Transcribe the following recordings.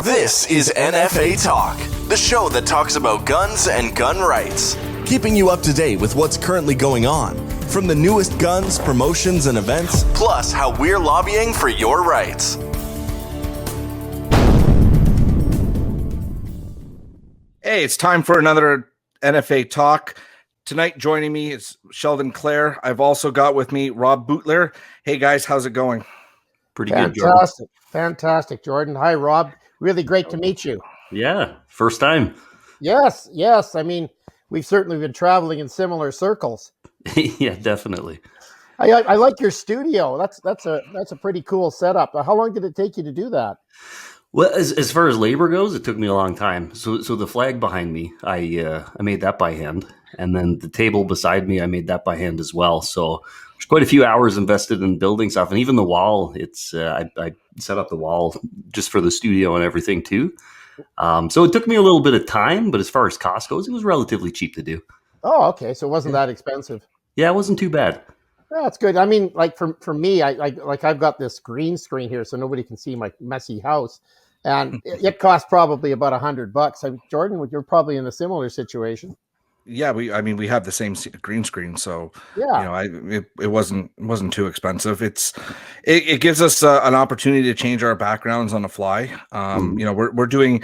This is NFA Talk, the show that talks about guns and gun rights, keeping you up to date with what's currently going on, from the newest guns, promotions, and events, plus how we're lobbying for your rights. Hey, it's time for another NFA Talk. Tonight joining me is Sheldon Clare. I've also got with me Rob Boutilier. Hey guys, how's it going? Pretty good, Jordan. Fantastic, Jordan. Hi, Rob. Really great to meet you. Yeah, first time. Yes. I mean, we've certainly been traveling in similar circles. Yeah, definitely. I like your studio. That's a pretty cool setup. How long did it take you to do that? Well, as far as labor goes, it took me a long time. So the flag behind me, I made that by hand, and then the table beside me, I made that by hand as well. So there's quite a few hours invested in building stuff, and even the wall. It's I set up the wall just for the studio and everything too. So it took me a little bit of time, but as far as cost goes, it was relatively cheap to do. Oh, okay. So it wasn't that expensive. Yeah, it wasn't too bad. That's good. I mean, like for me, I've got this green screen here, so nobody can see my messy house, and it cost probably about $100. I mean, Jordan, you're probably in a similar situation. Yeah, we have the same green screen, so yeah, it wasn't too expensive. It gives us an opportunity to change our backgrounds on the fly. We're doing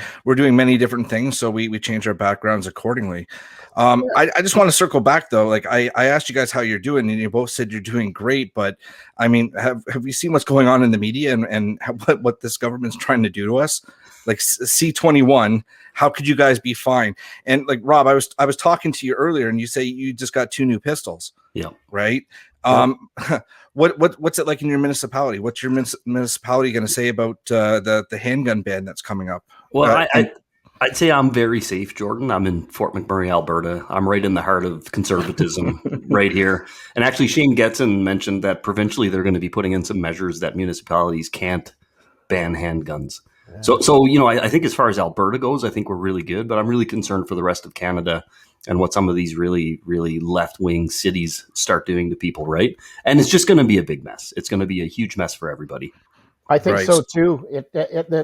many different things, so we change our backgrounds accordingly. I just want to circle back though. Like I asked you guys how you're doing, and you both said you're doing great. But I mean, have you seen what's going on in the media and what this government's trying to do to us? Like C-21, how could you guys be fine? And like Rob, I was talking to you earlier, and you say you just got 2 new pistols. Yeah. Right. Yep. What's it like in your municipality? What's your municipality going to say about the handgun ban that's coming up? Well, I'd say I'm very safe, Jordan. I'm in Fort McMurray, Alberta. I'm right in the heart of conservatism right here. And actually, Shane Getson mentioned that provincially they're going to be putting in some measures that municipalities can't ban handguns. Yeah. So I think as far as Alberta goes, I think we're really good, but I'm really concerned for the rest of Canada and what some of these really, really left-wing cities start doing to people, right? And it's just going to be a big mess. It's going to be a huge mess for everybody. I think so too.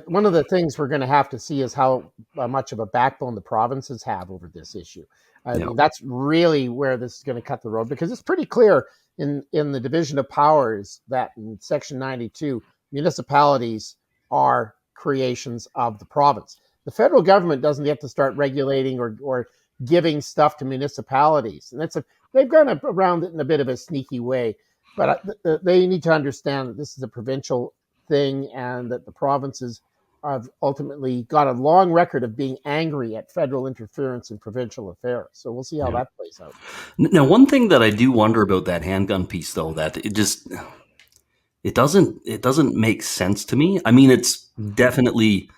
One of the things we're going to have to see is how much of a backbone the provinces have over this issue. I mean, that's really where this is going to cut the road, because it's pretty clear in the division of powers that in Section 92, municipalities are creations of the province. The federal government doesn't get to start regulating or giving stuff to municipalities, and they've gone around it in a bit of a sneaky way. But they need to understand that this is a provincial thing, and that the provinces have ultimately got a long record of being angry at federal interference in provincial affairs. So we'll see how that plays out. Now, one thing that I do wonder about that handgun piece, though, that it doesn't make sense to me. I mean, it's definitely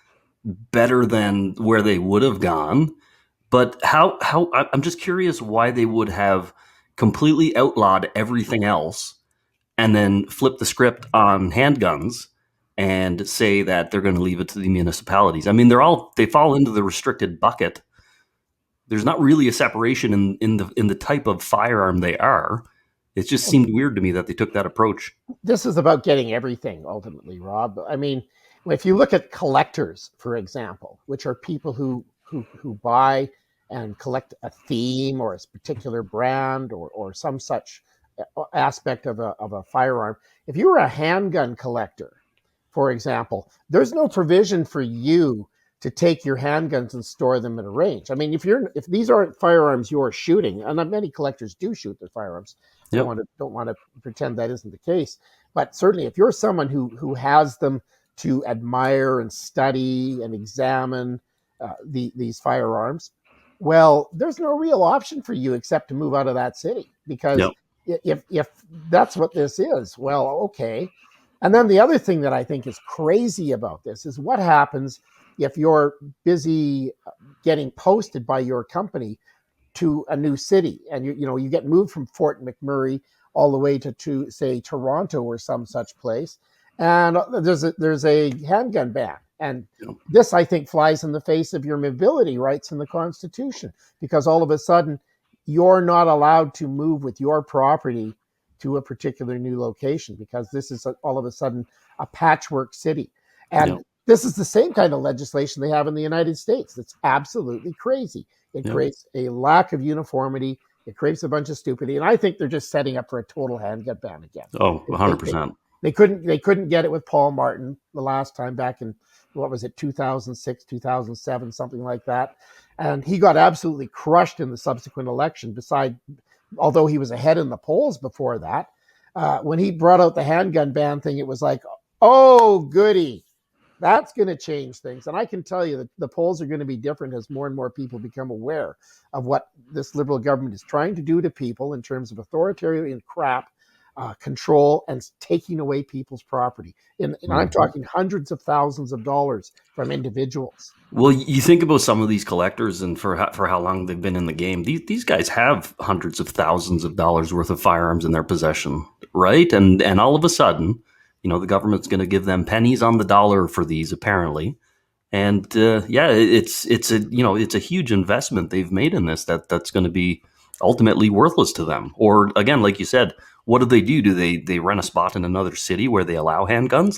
better than where they would have gone, but how I'm just curious why they would have completely outlawed everything else and then flip the script on handguns and say that they're going to leave it to the municipalities. I mean, they fall into the restricted bucket. There's not really a separation in the type of firearm they are. It just seemed weird to me that they took that approach. This is about getting everything ultimately, Rob. I mean, if you look at collectors, for example, which are people who buy and collect a theme or a particular brand or some such aspect of a firearm. If you were a handgun collector, for example, there's no provision for you to take your handguns and store them in a range. I mean, if these aren't firearms you're shooting, and many collectors do shoot their firearms, don't want to pretend that isn't the case. But certainly, if you're someone who has them to admire and study and examine these firearms, well, there's no real option for you except to move out of that city, because if that's what this is, well, okay. And then the other thing that I think is crazy about this is what happens if you're busy getting posted by your company to a new city, and you get moved from Fort McMurray all the way to say Toronto or some such place, and there's a handgun ban. And this, I think, flies in the face of your mobility rights in the Constitution, because all of a sudden you're not allowed to move with your property to a particular new location, because this is all of a sudden a patchwork city. And This is the same kind of legislation they have in the United States. That's absolutely crazy. It creates a lack of uniformity. It creates a bunch of stupidity, and I think they're just setting up for a total handgun ban again. Oh, 100%. They couldn't get it with Paul Martin the last time back in, what was it, 2006, 2007, something like that, and he got absolutely crushed in the subsequent election. Although he was ahead in the polls before that, when he brought out the handgun ban thing, it was like, oh goody. That's going to change things. And I can tell you that the polls are going to be different as more and more people become aware of what this Liberal government is trying to do to people in terms of authoritarian crap, control, and taking away people's property. And I'm talking hundreds of thousands of dollars from individuals. Well, you think about some of these collectors and for how long they've been in the game. These guys have hundreds of thousands of dollars worth of firearms in their possession, right? And all of a sudden, the government's going to give them pennies on the dollar for these, apparently. And it's a huge investment they've made in this that's going to be ultimately worthless to them. Or again, like you said, what do? Do they rent a spot in another city where they allow handguns?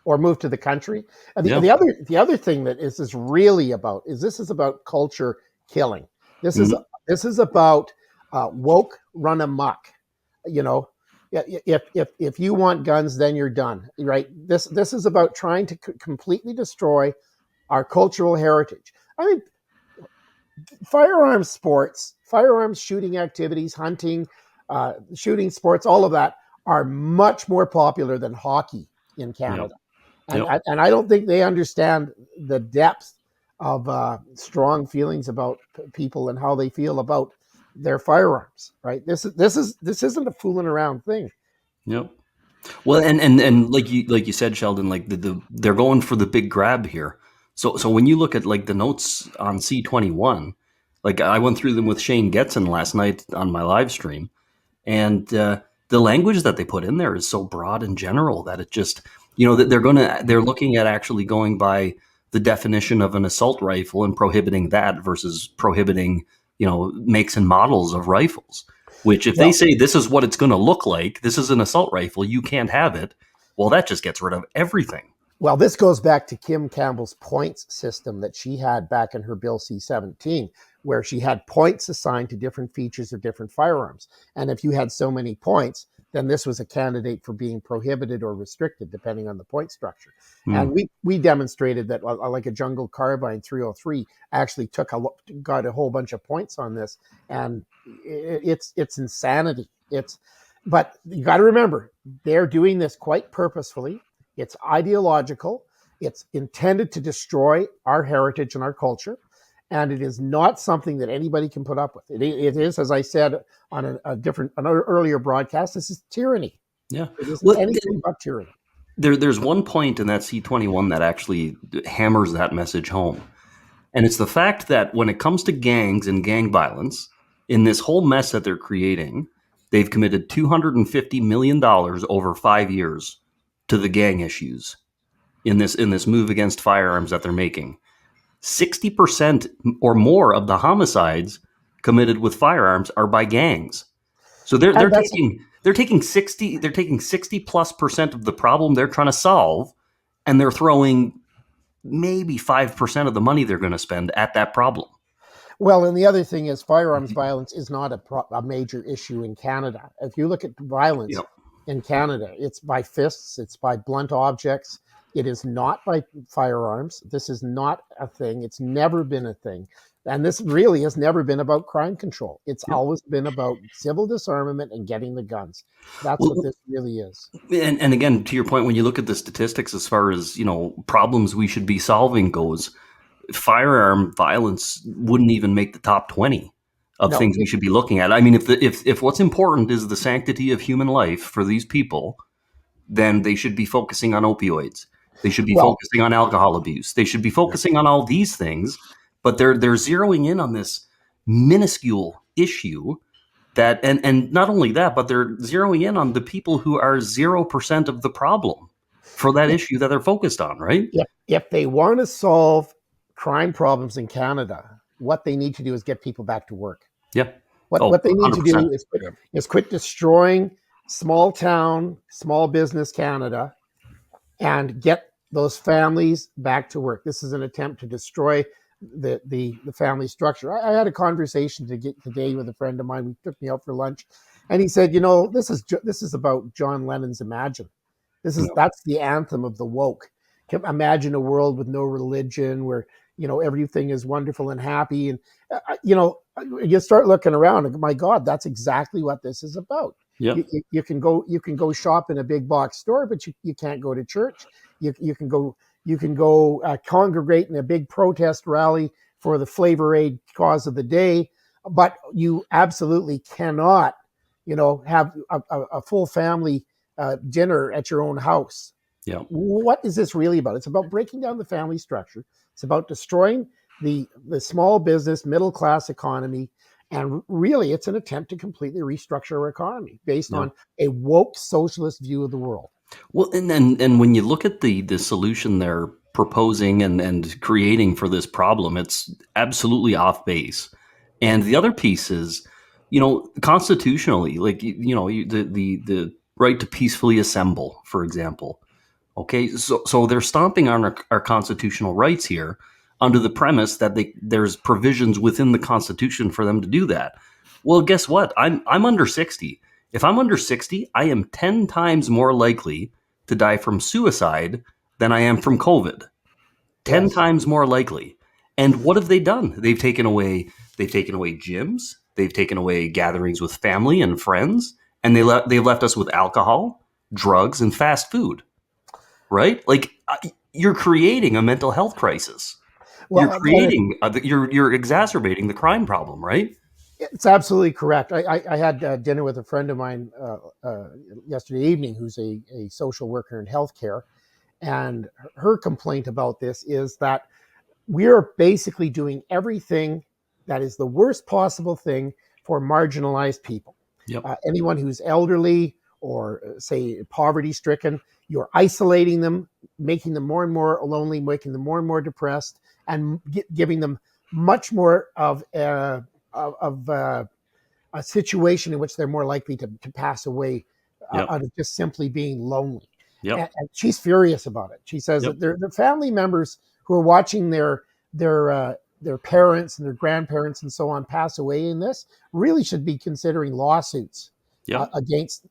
Or move to the country. And the other thing that this is really about is about culture killing. This is about woke run amok. If you want guns, then you're done, right? This is about trying to completely destroy our cultural heritage. I mean, firearms sports, firearms shooting activities, hunting, shooting sports, all of that are much more popular than hockey in Canada. And I don't think they understand the depth of strong feelings about people and how they feel about their firearms, right? This isn't a fooling around thing. Yep. Well, and like you said, Sheldon, they're going for the big grab here. So when you look at the notes on C21, I went through them with Shane Getson last night on my live stream, and the language that they put in there is so broad and general that it just that they're looking at actually going by the definition of an assault rifle and prohibiting that versus prohibiting makes and models of rifles, which if they say this is what it's going to look like, this is an assault rifle, you can't have it. Well, that just gets rid of everything. Well, this goes back to Kim Campbell's points system that she had back in her Bill C-17, where she had points assigned to different features of different firearms. And if you had so many points, then this was a candidate for being prohibited or restricted, depending on the point structure. And we demonstrated that, like a Jungle Carbine 303 actually got a whole bunch of points on this, and it's insanity. But you got to remember, they're doing this quite purposefully. It's ideological. It's intended to destroy our heritage and our culture. And it is not something that anybody can put up with. It is, as I said on an earlier broadcast, this is tyranny. Yeah. It isn't anything but tyranny. There's one point in that C21 that actually hammers that message home. And it's the fact that when it comes to gangs and gang violence, in this whole mess that they're creating, they've committed $250 million over 5 years to the gang issues in this move against firearms that they're making. 60% or more of the homicides committed with firearms are by gangs. So they're taking 60+ % of the problem they're trying to solve, and they're throwing maybe 5% of the money they're going to spend at that problem. Well, and the other thing is firearms violence is not a major issue in Canada. If you look at violence in Canada, it's by fists, it's by blunt objects. It is not by firearms. This is not a thing. It's never been a thing. And this really has never been about crime control. It's always been about civil disarmament and getting the guns. That's what this really is. And again, to your point, when you look at the statistics as far as, problems we should be solving goes, firearm violence wouldn't even make the top 20 of things we should be looking at. I mean, if what's important is the sanctity of human life for these people, then they should be focusing on opioids. They should be focusing on alcohol abuse. They should be focusing on all these things, but they're zeroing in on this minuscule issue that, and not only that, but they're zeroing in on the people who are 0% of the problem for that issue that they're focused on, right? If they want to solve crime problems in Canada, what they need to do is get people back to work. Yeah. What they need 100%. To do is quit destroying small town, small business Canada, and get those families back to work. This is an attempt to destroy the family structure. I had a conversation today with a friend of mine. He took me out for lunch, and he said, this is about John Lennon's Imagine. That's the anthem of the woke. Imagine a world with no religion, where everything is wonderful and happy, and you start looking around, and my God, that's exactly what this is about. Yeah. You can go shop in a big box store, but you can't go to church. You can go congregate in a big protest rally for the Flavor Aid cause of the day, but you absolutely cannot, have a full family dinner at your own house. Yeah. What is this really about? It's about breaking down the family structure. It's about destroying the small business, middle class economy. And really, it's an attempt to completely restructure our economy based on a woke socialist view of the world. Well, and when you look at the solution they're proposing and creating for this problem, it's absolutely off base. And the other piece is, constitutionally, like the right to peacefully assemble, for example. Okay, so they're stomping on our constitutional rights here under the premise that there's provisions within the Constitution for them to do that. Well, guess what? I'm under 60. If I'm under 60, I am 10 times more likely to die from suicide than I am from COVID. 10 times more likely. And what have they done? They've taken away gyms. They've taken away gatherings with family and friends, and they've left us with alcohol, drugs, and fast food. Right? Like, you're creating a mental health crisis. Well, you're exacerbating the crime problem, right? It's absolutely correct. I had dinner with a friend of mine yesterday evening who's a social worker in healthcare. And her complaint about this is that we're basically doing everything that is the worst possible thing for marginalized people. Yep. Anyone who's elderly or, say, poverty-stricken, you're isolating them, making them more and more lonely, making them more and more depressed, and giving them much more of a situation in which they're more likely to pass away out of just simply being lonely. Yep. And she's furious about it. She says that their family members who are watching their parents and their grandparents and so on pass away in this really should be considering lawsuits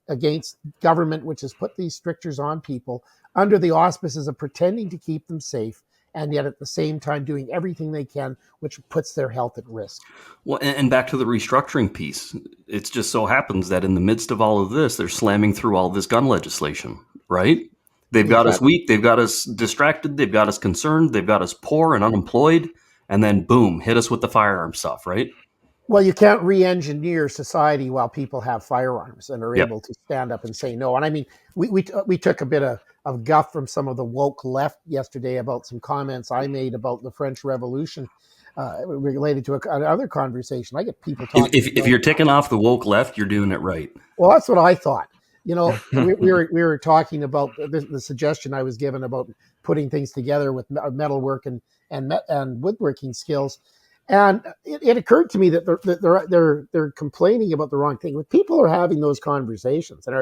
against government, which has put these strictures on people under the auspices of pretending to keep them safe, and yet at the same time doing everything they can, which puts their health at risk. Well, and back to the restructuring piece, it just so happens that in the midst of all of this, they're slamming through all this gun legislation, right? They've got us weak, they've got us distracted, they've got us concerned, they've got us poor and unemployed, and then boom, hit us with the firearm stuff, right? Well, you can't re-engineer society while people have firearms and are able to stand up and say no. And I mean, we took a bit of guff from some of the woke left yesterday about some comments I made about the French Revolution related to another conversation. I get people talking. If you're ticking off the woke left, you're doing it right. Well, that's what I thought. We were talking about the suggestion I was given about putting things together with metalwork and woodworking skills. And it occurred to me that they're complaining about the wrong thing. When people are having those conversations and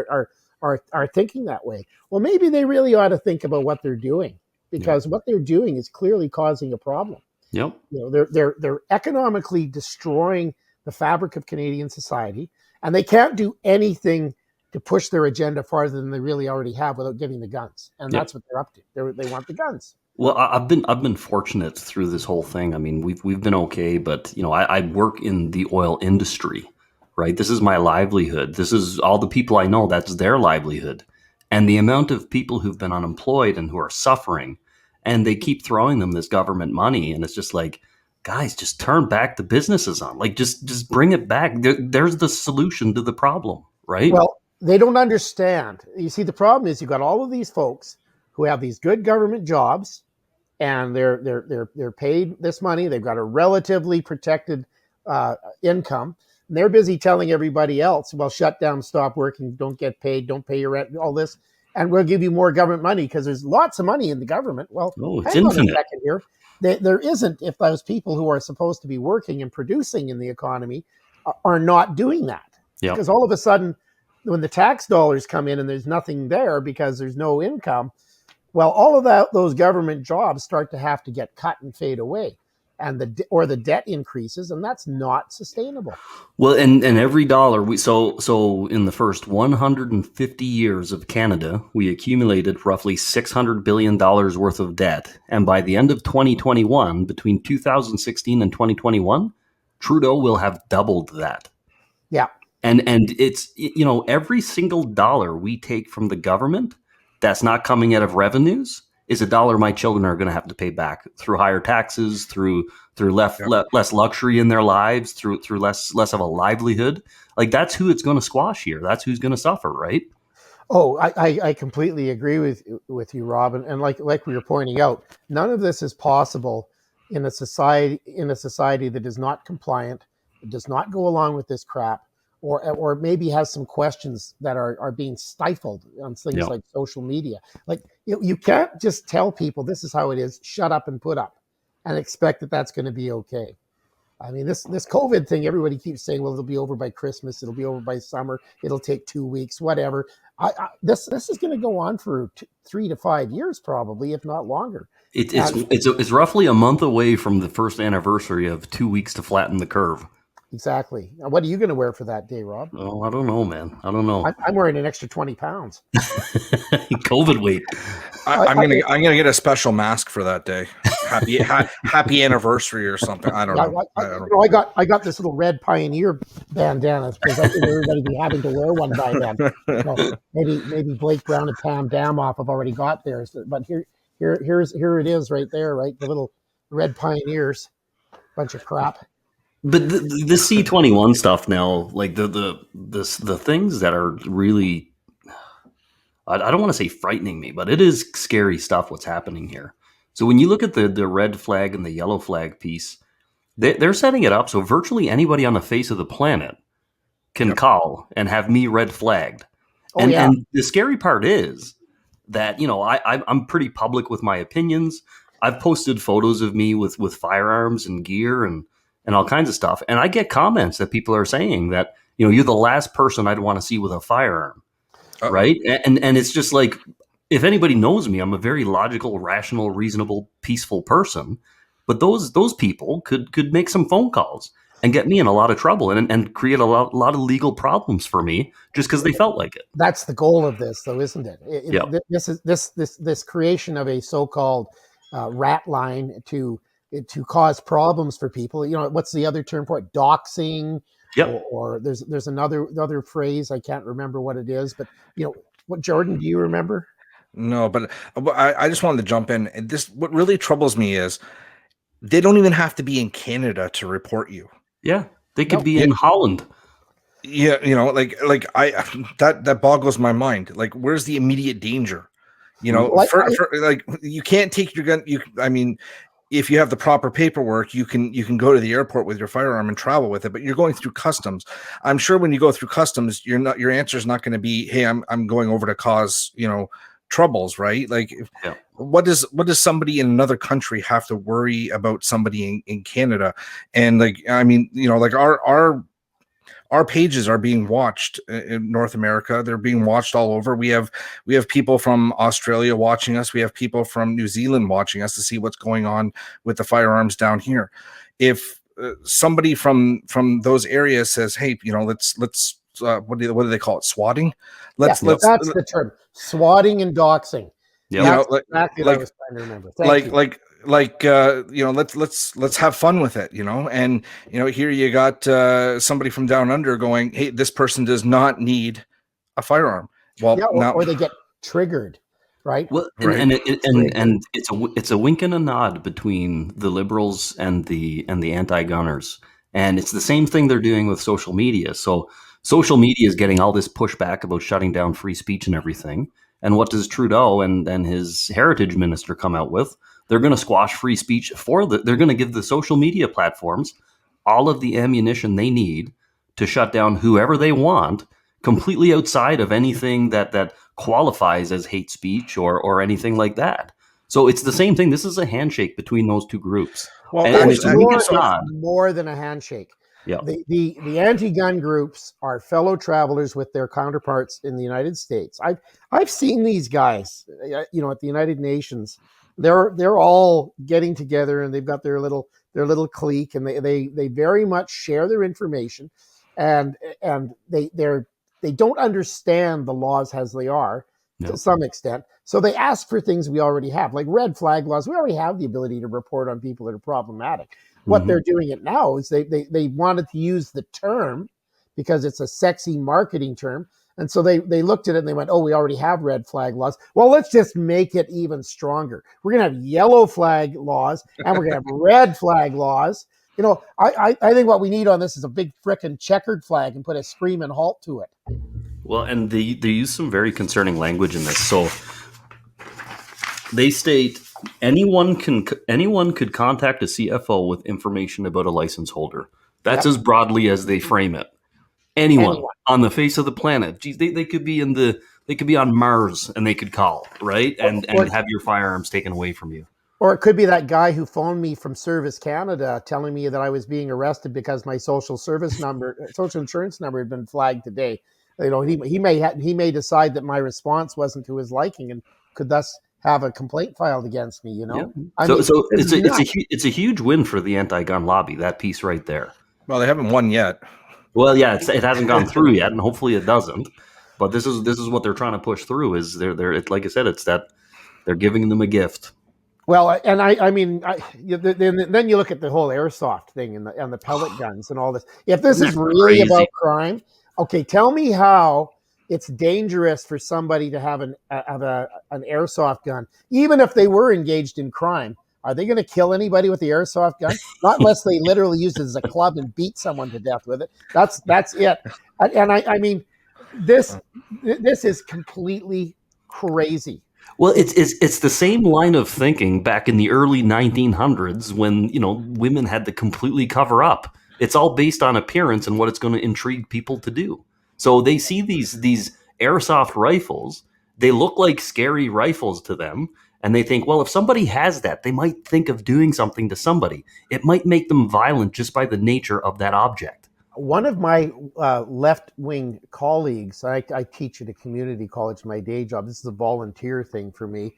are thinking that way, well, maybe they really ought to think about what they're doing, because what they're doing is clearly causing a problem. Yep. They're economically destroying the fabric of Canadian society, and they can't do anything to push their agenda farther than they really already have without getting the guns. And that's what they're up to. They want the guns. Well, I've been fortunate through this whole thing. I mean, we've been okay, but I work in the oil industry, right? This is my livelihood. This is all the people I know. That's their livelihood, and the amount of people who've been unemployed and who are suffering, and they keep throwing them this government money, and it's just like, guys, just turn back the businesses on. Like, just bring it back. There's the solution to the problem, right? Well, they don't understand. You see, the problem is you've got all of these folks who have these good government jobs, and they're paid this money. They've got a relatively protected income. And they're busy telling everybody else, well, shut down, stop working, don't get paid, don't pay your rent, all this, and we'll give you more government money because there's lots of money in the government. Well, it's hang infinite. on a second here. There isn't if those people who are supposed to be working and producing in the economy are not doing that. Yep. Because all of a sudden, when the tax dollars come in and there's nothing there because there's no income, Well, all of those government jobs start to have to get cut and fade away, and the debt increases, and that's not sustainable. Well, and every dollar so in the first 150 years of Canada, we accumulated roughly $600 billion worth of debt. And by the end of 2021, between 2016 and 2021, Trudeau will have doubled that. Yeah. And it's, every single dollar we take from the government that's not coming out of revenues is a dollar my children are going to have to pay back through higher taxes, through less luxury in their lives, through less of a livelihood. Like, that's who it's going to squash here. That's who's going to suffer, right? Oh, I completely agree with you, Rob. And like we were pointing out, none of this is possible in a society that is not compliant, does not go along with this crap, or maybe has some questions that are being stifled on things like social media. Like, you can't just tell people this is how it is, shut up and put up, and expect that that's going to be okay. I mean, this COVID thing, everybody keeps saying, well, it'll be over by Christmas, it'll be over by summer, it'll take 2 weeks, whatever. This is going to go on for 3 to 5 years, probably, if not longer. It's roughly a month away from the first anniversary of 2 weeks to flatten the curve. Exactly. What are you going to wear for that day, Rob? Oh, I don't know, man. I don't know. I'm wearing an extra 20 pounds. COVID weight. I'm gonna get a special mask for that day. Happy anniversary or something. I don't know. I got this little red Pioneer bandana because I think everybody be having to wear one by then. Maybe Blake Brown and Pam Damoff have already got theirs, but here it is right there, right? The little red Pioneers, bunch of crap. But the C21 stuff now, like the things that are really, I don't want to say frightening me, but it is scary stuff what's happening here. So when you look at the red flag and the yellow flag piece, they're setting it up so virtually anybody on the face of the planet can call and have me red flagged. And the scary part is that, I'm pretty public with my opinions. I've posted photos of me with firearms and gear and all kinds of stuff. And I get comments that people are saying that, you're the last person I'd want to see with a firearm. Uh-oh. Right. And it's just like, if anybody knows me, I'm a very logical, rational, reasonable, peaceful person. But those people could make some phone calls and get me in a lot of trouble and create a lot of legal problems for me just because they felt like it. That's the goal of this, though, isn't it? This creation of a so-called rat line to cause problems for people. What's the other term for it? Doxing. Yep. Or there's another phrase. I can't remember what it is, but what, Jordan, do you remember? No, but I just wanted to jump in. What really troubles me is they don't even have to be in Canada to report you. Yeah, they could be in Holland. Yeah, that boggles my mind. Like, where's the immediate danger? You can't take your gun. If you have the proper paperwork, you can go to the airport with your firearm and travel with it, but you're going through customs. I'm sure when you go through customs, your answer is not going to be, hey, I'm going over to cause, troubles, right? Like, what does somebody in another country have to worry about somebody in Canada? And our pages are being watched in North America. They're being watched all over. We have people from Australia watching us. We have people from New Zealand watching us to see what's going on with the firearms down here. If somebody from those areas says, "Hey, let's what do they call it? Swatting." That's the term. Swatting and doxing. Yeah, exactly what I was trying to remember. Let's have fun with it, and here you got somebody from down under going, hey, this person does not need a firearm. Well, or they get triggered, right? Well, and it's a wink and a nod between the liberals and the anti-gunners, and it's the same thing they're doing with social media. So social media is getting all this pushback about shutting down free speech and everything. And what does Trudeau and his heritage minister come out with? They're going to squash free speech they're going to give the social media platforms all of the ammunition they need to shut down whoever they want, completely outside of anything that qualifies as hate speech or anything like that. So it's the same thing. This is a handshake between those two groups. Well, it's more than a handshake. Yeah. The anti-gun groups are fellow travelers with their counterparts in the United States. I've seen these guys, at the United Nations. They're all getting together, and they've got their little clique, and they very much share their information, and they don't understand the laws as they are to some extent. So they ask for things we already have, like red flag laws. We already have the ability to report on people that are problematic. What they're doing it now is they wanted to use the term because it's a sexy marketing term. And so they looked at it and they went, oh, we already have red flag laws. Well, let's just make it even stronger. We're going to have yellow flag laws and we're going to have red flag laws. I think what we need on this is a big frickin' checkered flag and put a screaming halt to it. Well, and they use some very concerning language in this. So they state anyone could contact a CFO with information about a license holder. That's as broadly as they frame it. Anyone on the face of the planet. Geez, they could be they could be on Mars and they could call, right? And have your firearms taken away from you. Or it could be that guy who phoned me from Service Canada telling me that I was being arrested because my social insurance number had been flagged today. He may decide that my response wasn't to his liking and could thus have a complaint filed against me. Yeah. So it's a huge win for the anti-gun lobby. That piece right there. Well, they haven't won yet. Well, yeah, it hasn't gone through yet, and hopefully it doesn't. But this is what they're trying to push through. Is they're like I said, it's that they're giving them a gift. Well, and then you look at the whole airsoft thing and the pellet guns and all this. If this is really crazy about crime, okay, tell me how it's dangerous for somebody to have an airsoft gun, even if they were engaged in crime. Are they going to kill anybody with the airsoft gun? Not unless they literally use it as a club and beat someone to death with it. That's it. And I mean, this is completely crazy. Well, it's the same line of thinking back in the early 1900s when women had to completely cover up. It's all based on appearance and what it's going to intrigue people to do. So they see these airsoft rifles. They look like scary rifles to them. And they think, well, if somebody has that, they might think of doing something to somebody. It might make them violent just by the nature of that object. One of my left-wing colleagues, I teach at a community college, my day job, this is a volunteer thing for me,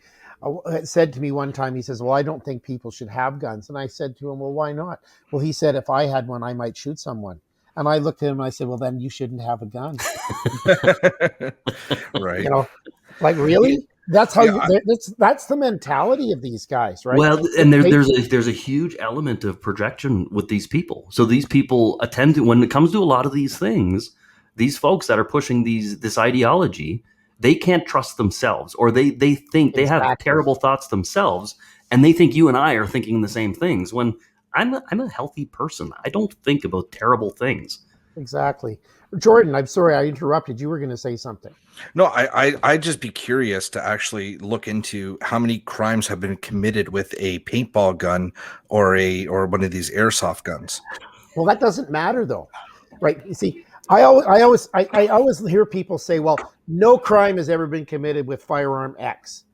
said to me one time, he says, well, I don't think people should have guns. And I said to him, well, why not? Well, he said, if I had one, I might shoot someone. And I looked at him and I said, well, then you shouldn't have a gun. Right. Like, really? That's how that's the mentality of these guys, right? Well, and there's a huge element of projection with these people. So these people attend to, when it comes to a lot of these things, these folks that are pushing this ideology, they can't trust themselves, or they think they have terrible thoughts themselves, and they think you and I are thinking the same things. When I'm a healthy person, I don't think about terrible things. Exactly. Jordan, I'm sorry I interrupted. You were going to say something. No, I'd just be curious to actually look into how many crimes have been committed with a paintball gun or one of these airsoft guns. Well, that doesn't matter though, right? You see, I always hear people say, well, no crime has ever been committed with firearm X.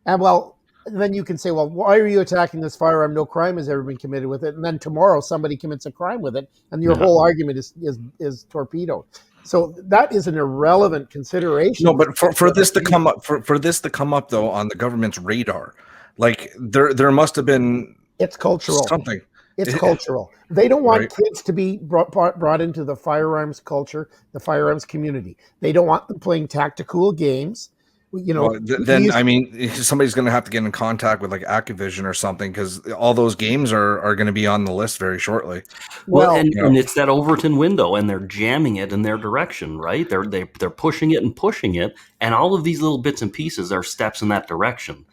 And well, then you can say, well, why are you attacking this firearm? No crime has ever been committed with it. And then tomorrow somebody commits a crime with it, and your whole argument is torpedoed. So that is an irrelevant consideration. No, but for this to come up, for this to come up though on the government's radar, like there must have been. It's cultural. Something. It's cultural. They don't want kids to be brought into the firearms culture, the firearms community. They don't want them playing tactical games. I mean, somebody's going to have to get in contact with like Activision or something, because all those games are going to be on the list very shortly. Well, and it's that Overton window, and they're jamming it in their direction, right? They're pushing it and pushing it, and all of these little bits and pieces are steps in that direction.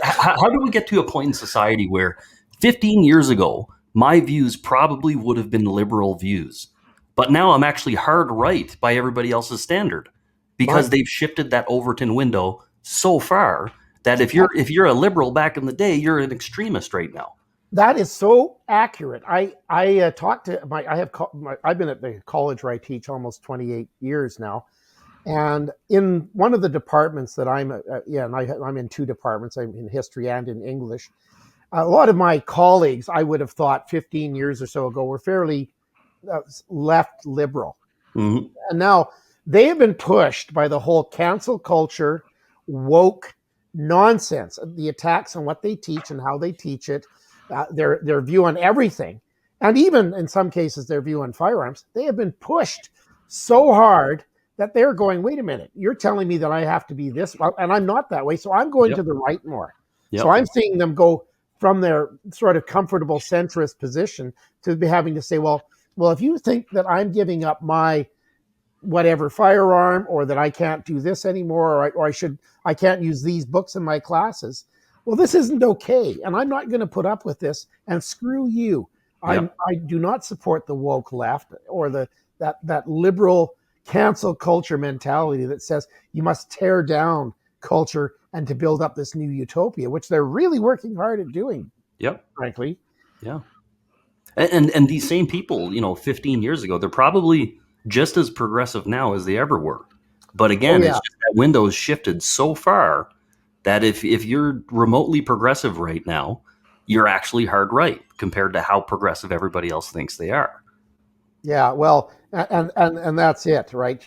How do we get to a point in society where 15 years ago, my views probably would have been liberal views, but now I'm actually hard right by everybody else's standard? Because they've shifted that Overton window so far that if you're a liberal back in the day, you're an extremist right now. That is so accurate. I talked to I've been at the college where I teach almost 28 years now, and in one of the departments that I'm I'm in two departments. I'm in history and in English. A lot of my colleagues, I would have thought 15 years or so ago, were fairly left liberal. Mhm. And now they have been pushed by the whole cancel culture, woke nonsense, the attacks on what they teach and how they teach it, their view on everything, and even in some cases their view on firearms. They have been pushed so hard that they're going, wait a minute, you're telling me that I have to be this, and I'm not that way, so I'm going Yep. to the right more. Yep. So I'm seeing them go from their sort of comfortable centrist position to be having to say, well, if you think that I'm giving up my whatever firearm, or that I can't do this anymore, or I can't use these books in my classes, well, this isn't okay, and I'm not going to put up with this, and screw you. Yep. I do not support the woke left or that liberal cancel culture mentality that says you must tear down culture and to build up this new utopia, which they're really working hard at doing. Yep. Frankly. Yeah. And these same people, 15 years ago, they're probably just as progressive now as they ever were. But again, it's just that window's shifted so far that if you're remotely progressive right now, you're actually hard right compared to how progressive everybody else thinks they are. Yeah, well, and that's it, right?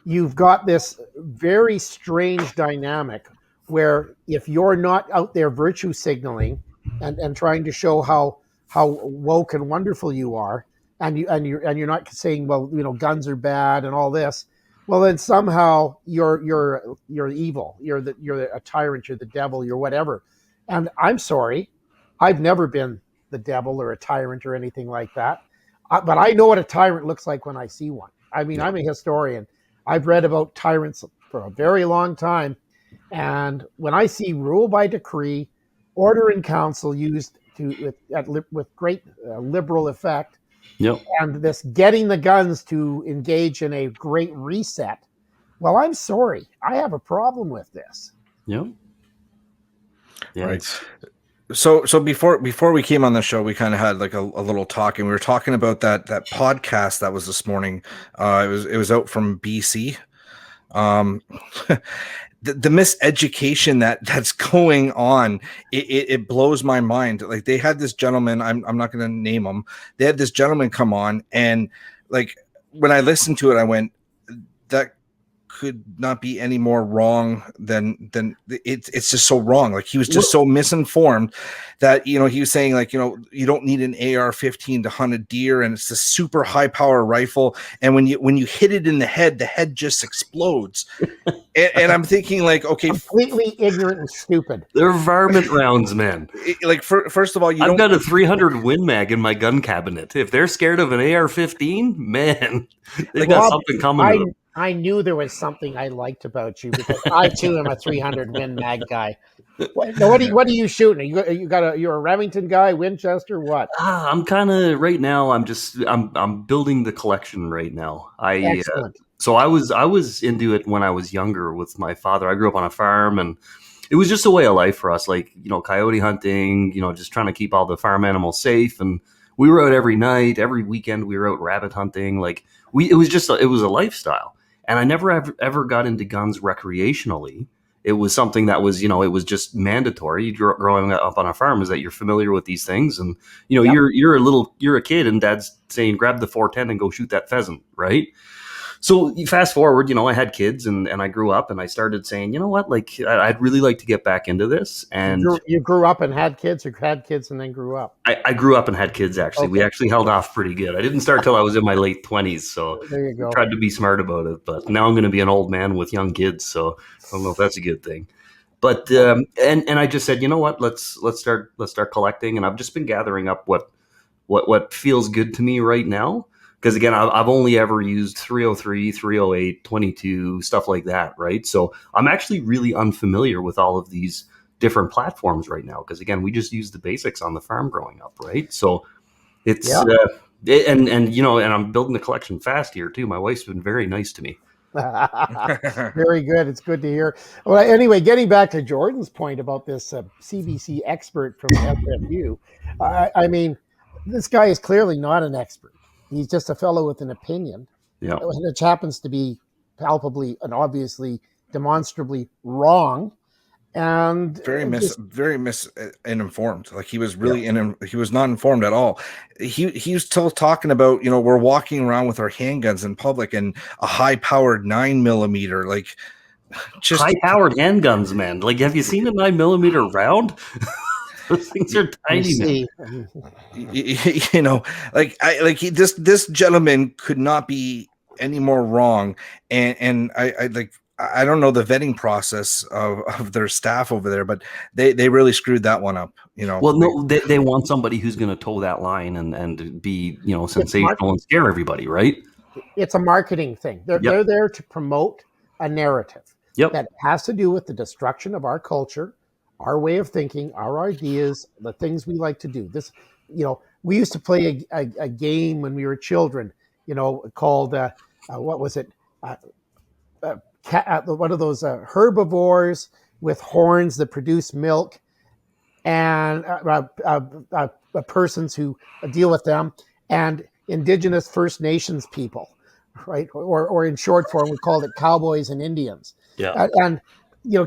You've got this very strange dynamic where if you're not out there virtue signaling and trying to show how woke and wonderful you are, and you're not saying, well, guns are bad and all this, well, then somehow you're evil, you're a tyrant, you're the devil, you're whatever. And I'm sorry, I've never been the devil or a tyrant or anything like that. But I know what a tyrant looks like when I see one. I mean, I'm a historian. I've read about tyrants for a very long time. And when I see rule by decree, order in council used with great liberal effect, Yep. and this getting the guns to engage in a great reset, well, I'm sorry. I have a problem with this. Yep. Yeah. Right. So before we came on the show, we kind of had like a little talk, and we were talking about that podcast that was this morning. It was out from BC. The miseducation that's going on, it blows my mind. Like, they had this gentleman, I'm not going to name him. They had this gentleman come on, and like when I listened to it, I went, that could not be any more wrong than it's just so wrong. Like, he was just so misinformed that, he was saying, like, you don't need an AR-15 to hunt a deer, and it's this super high power rifle, and when you hit it in the head just explodes. and I'm thinking, like, okay, completely ignorant and stupid. They're varmint rounds, man. Like, first of all, I've got a 300 Win Mag in my gun cabinet. If they're scared of an AR-15 man, they got something coming to them. I knew there was something I liked about you, because I too am a 300 Win Mag guy. What are you shooting? You're a Remington guy, Winchester, what? I'm kind of right now. I'm building the collection right now. Excellent. So I was into it when I was younger with my father. I grew up on a farm, and it was just a way of life for us. Like, coyote hunting, just trying to keep all the farm animals safe. And we were out every night, every weekend. We were out rabbit hunting. Like, it was a lifestyle. And I never ever got into guns recreationally. It was something that was, it was just mandatory growing up on a farm, is that you're familiar with these things. And, Yep. you're a kid, and dad's saying, grab the 410 and go shoot that pheasant. Right. So you fast forward, I had kids, and I grew up, and I started saying, you know what, like, I'd really like to get back into this. And you grew up and had kids, or had kids and then grew up? I grew up and had kids, actually. Okay. We actually held off pretty good. I didn't start till I was in my late 20s. So there you go. I tried to be smart about it, but now I'm going to be an old man with young kids. So I don't know if that's a good thing. But, and I just said, you know what, let's start collecting. And I've just been gathering up what feels good to me right now. Because again, I've only ever used 303, 308, 22, stuff like that, right? So I'm actually really unfamiliar with all of these different platforms right now. Because again, we just used the basics on the farm growing up, right? So it's and I'm building the collection fast here too. My wife's been very nice to me. Very good. It's good to hear. Well, anyway, getting back to Jordan's point about this CBC expert from FFU, I mean, this guy is clearly not an expert. He's just a fellow with an opinion, which happens to be palpably and obviously demonstrably wrong. and very uninformed. Like he was really he was not informed at all. He was still talking about, we're walking around with our handguns in public and a high powered 9mm, like just high powered handguns, man. Like, have you seen a 9mm round? Those things are tiny, man. This gentleman could not be any more wrong, and I don't know the vetting process of their staff over there, but they really screwed that one up. Well, no, they want somebody who's going to toe that line and be sensational and scare everybody, right? It's a marketing thing. They're there to promote a narrative that has to do with the destruction of our culture, our way of thinking, our ideas, the things we like to do. This, we used to play a game when we were children, called what was it? One of those herbivores with horns that produce milk, and persons who deal with them, and Indigenous First Nations people, right? Or in short form, we called it cowboys and Indians. Yeah. And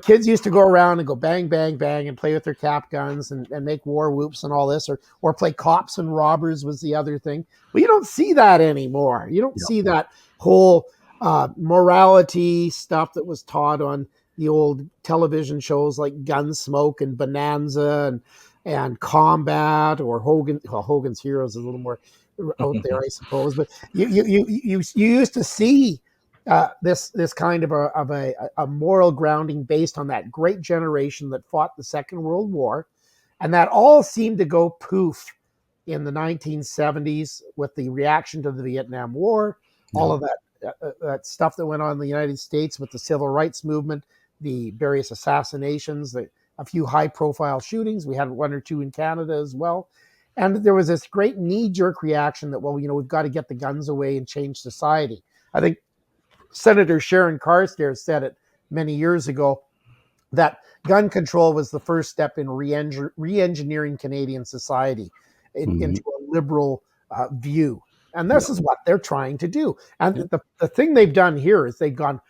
kids used to go around and go bang, bang, bang, and play with their cap guns and make war whoops and all this, or play cops and robbers was the other thing. Well, you don't see that anymore. You don't see that whole morality stuff that was taught on the old television shows like Gunsmoke and Bonanza and Combat, or Hogan's Heroes is a little more out there, I suppose. But you used to see this kind of a moral grounding based on that great generation that fought the Second World War, and that all seemed to go poof in the 1970s with the reaction to the Vietnam War, all of that stuff that went on in the United States with the civil rights movement, the various assassinations, a few high-profile shootings. We had one or two in Canada as well. And there was this great knee-jerk reaction that, we've got to get the guns away and change society. I think Senator Sharon Carstairs said it many years ago, that gun control was the first step in re-engineering Canadian society into a liberal view. And this is what they're trying to do. And the thing they've done here is they've gone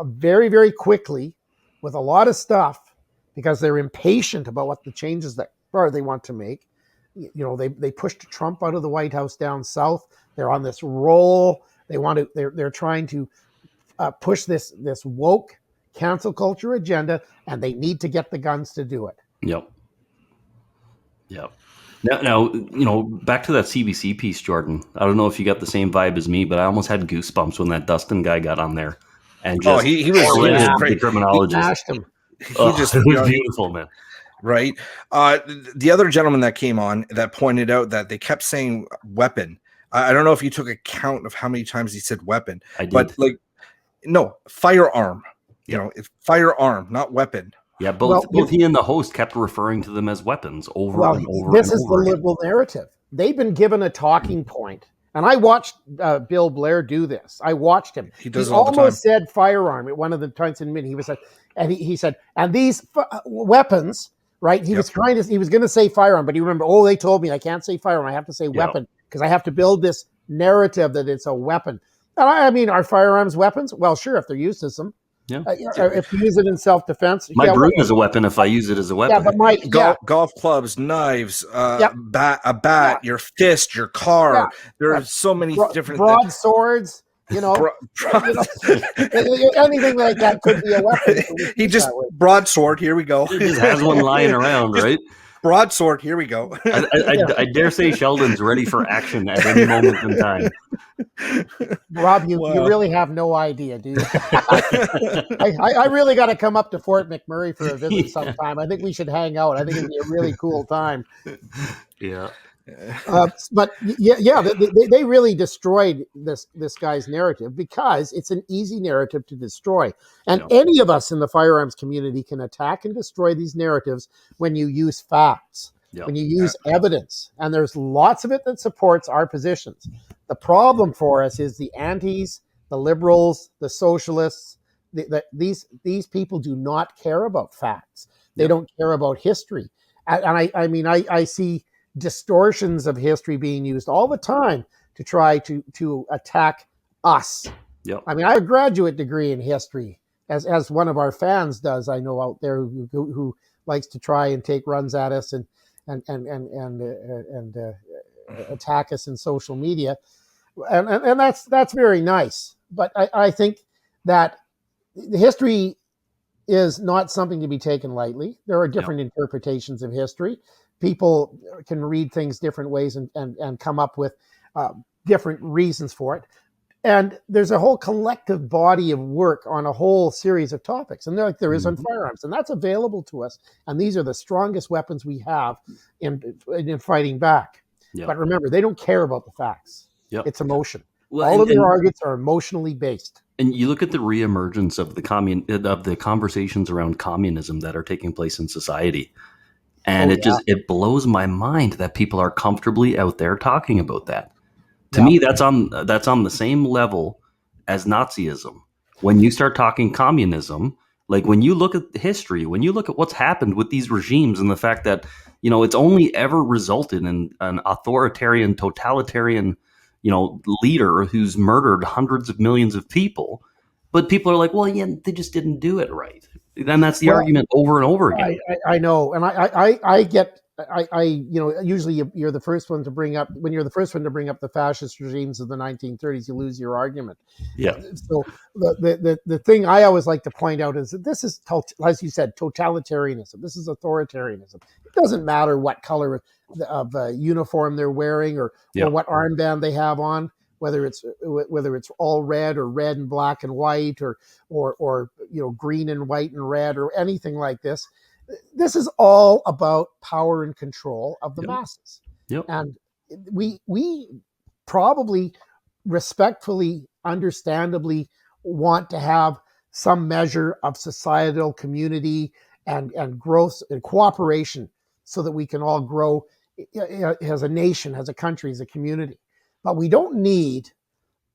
very, very quickly with a lot of stuff because they're impatient about what the changes that they want to make. They pushed Trump out of the White House down south. They're on this roll. They're trying to push this woke cancel culture agenda, and they need to get the guns to do it. Yep. Now, back to that CBC piece, Jordan. I don't know if you got the same vibe as me, but I almost had goosebumps when that Dustin guy got on there and just he was the criminologist. He mashed him. It was beautiful, man. Right. The other gentleman that came on that pointed out that they kept saying weapon. I don't know if you took account of how many times he said weapon. I did. But no, firearm. It's firearm, not weapon. Yeah, both he and the host kept referring to them as weapons over and over. This is the liberal narrative. They've been given a talking point. And I watched Bill Blair do this. I watched him. He does it all the time. Almost said firearm at one of the times in minute. He was he said, and these weapons, right? He was going to say firearm, but he remembered, they told me I can't say firearm. I have to say weapon because I have to build this narrative that it's a weapon. And I mean, are firearms weapons? Well, sure, if they're used as them. Yeah. If you use it in self-defense. My broom is a weapon if I use it as a weapon. Yeah, but golf clubs, knives, a bat, your fist, your car. Yeah. There are so many different broadswords. Anything like that could be a weapon. He just broadsword. Here we go. He just has one lying around, right? Broadsword. Here we go. I dare say Sheldon's ready for action at any moment in time. Rob, you really have no idea, do you? I really got to come up to Fort McMurray for a visit sometime. I think we should hang out. I think it'd be a really cool time. Yeah. But they really destroyed this guy's narrative because it's an easy narrative to destroy. And any of us in the firearms community can attack and destroy these narratives when you use facts, when you use evidence. And there's lots of it that supports our positions. The problem for us is the antis, the liberals, the socialists. These people do not care about facts. They don't care about history. And I see distortions of history being used all the time to try to attack us. Yep. I mean, I have a graduate degree in history. as one of our fans does, I know out there who likes to try and take runs at us and attack us in social media, and that's very nice. But I think that the history is not something to be taken lightly. There are different interpretations of history. People can read things different ways and come up with different reasons for it. And there's a whole collective body of work on a whole series of topics, and like there is on firearms, and that's available to us. And these are the strongest weapons we have in fighting back. Yeah. But remember, they don't care about the facts. Yep. It's emotion. Well, all of their arguments are emotionally based. And you look at the reemergence of the conversations around communism that are taking place in society, and it blows my mind that people are comfortably out there talking about that. To me, that's on the same level as Nazism. When you start talking communism, like when you look at history, when you look at what's happened with these regimes and the fact that, it's only ever resulted in an authoritarian, totalitarian, leader who's murdered hundreds of millions of people. But people are like, well, yeah, they just didn't do it right. Then that's the argument over and over again. I know. And I get, usually you're the first one to bring up, when you're the first one to bring up the fascist regimes of the 1930s, you lose your argument. Yeah. So the thing I always like to point out is that this is, as you said, totalitarianism. This is authoritarianism. It doesn't matter what color of uniform they're wearing or what armband they have on, whether it's all red or red and black and white or green and white and red or anything like this. This is all about power and control of the masses. Yep. And we probably respectfully, understandably want to have some measure of societal community and growth and cooperation so that we can all grow as a nation, as a country, as a community. But we don't need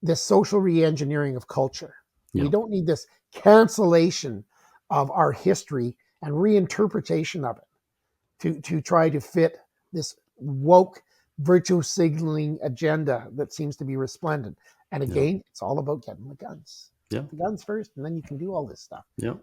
this social re-engineering of culture. Yeah. We don't need this cancellation of our history and reinterpretation of it to try to fit this woke virtue signaling agenda that seems to be resplendent. And again, it's all about getting the guns. Yeah. The guns first, and then you can do all this stuff. Yeah.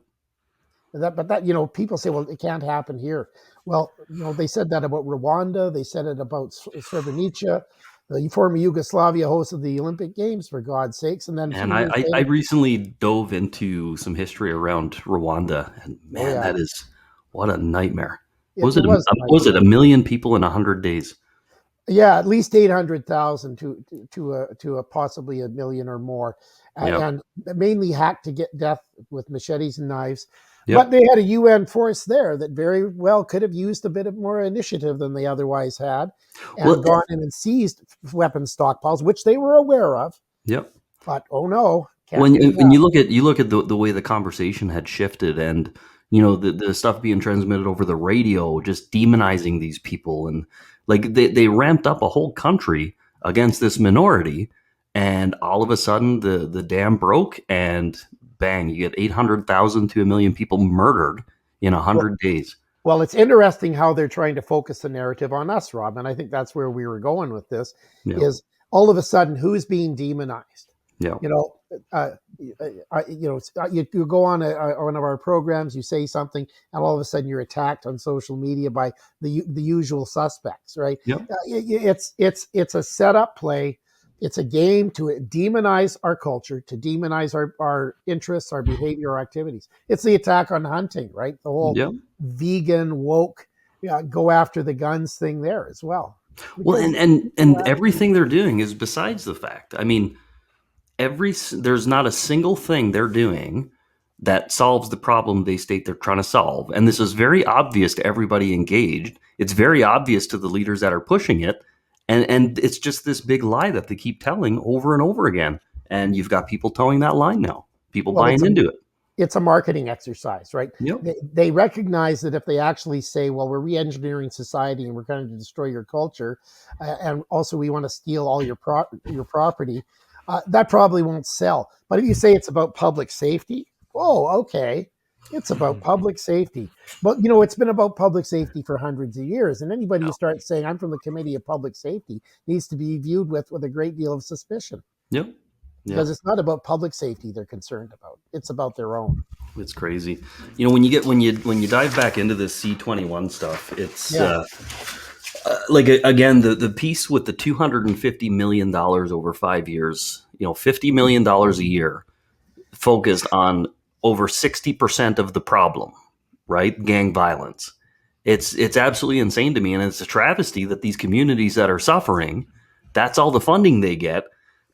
But people say, well, it can't happen here. Well, they said that about Rwanda. They said it about Srebrenica. The former Yugoslavia hosted the Olympic Games, for God's sakes. And then I recently dove into some history around Rwanda, and that is what a nightmare. Was it 1 million people in 100 days? Yeah, at least 800,000 to possibly 1 million or more, and mainly hacked to get death with machetes and knives. Yep. But they had a UN force there that very well could have used a bit of more initiative than they otherwise had, and gone in and seized weapons stockpiles, which they were aware of. Yep. But no. When you look at the way the conversation had shifted, and the stuff being transmitted over the radio, just demonizing these people, and like they ramped up a whole country against this minority, and all of a sudden the dam broke, and bang, you get 800,000 to 1 million people murdered in 100 days. Well, it's interesting how they're trying to focus the narrative on us, Rob, and I think that's where we were going with this. Is all of a sudden who's being demonized? Yeah. You go on one of our programs, you say something, and all of a sudden you're attacked on social media by the usual suspects, right? Yeah. It's a setup play. It's a game to demonize our culture, to demonize our interests, our behavior, our activities. It's the attack on hunting, right? The whole vegan, woke, go after the guns thing there as well. Well, and everything they're doing is besides the fact. I mean, there's not a single thing they're doing that solves the problem they state they're trying to solve. And this is very obvious to everybody engaged. It's very obvious to the leaders that are pushing it. And it's just this big lie that they keep telling over and over again. And you've got people towing that line now, people buying into it. It's a marketing exercise, right? Yep. They recognize that if they actually say, well, we're re-engineering society and we're going to destroy your culture, and also we want to steal all your property, that probably won't sell. But if you say it's about public safety, okay. It's about public safety. But, it's been about public safety for hundreds of years. And anybody who starts saying, I'm from the Committee of Public Safety, needs to be viewed with a great deal of suspicion. Yep. because it's not about public safety they're concerned about. It's about their own. It's crazy. When you dive back into this C-21 stuff, it's like, again, the piece with the $250 million over 5 years, $50 million a year, focused on over 60% of the problem, right? Gang violence. It's absolutely insane to me, and it's a travesty that these communities that are suffering, that's all the funding they get.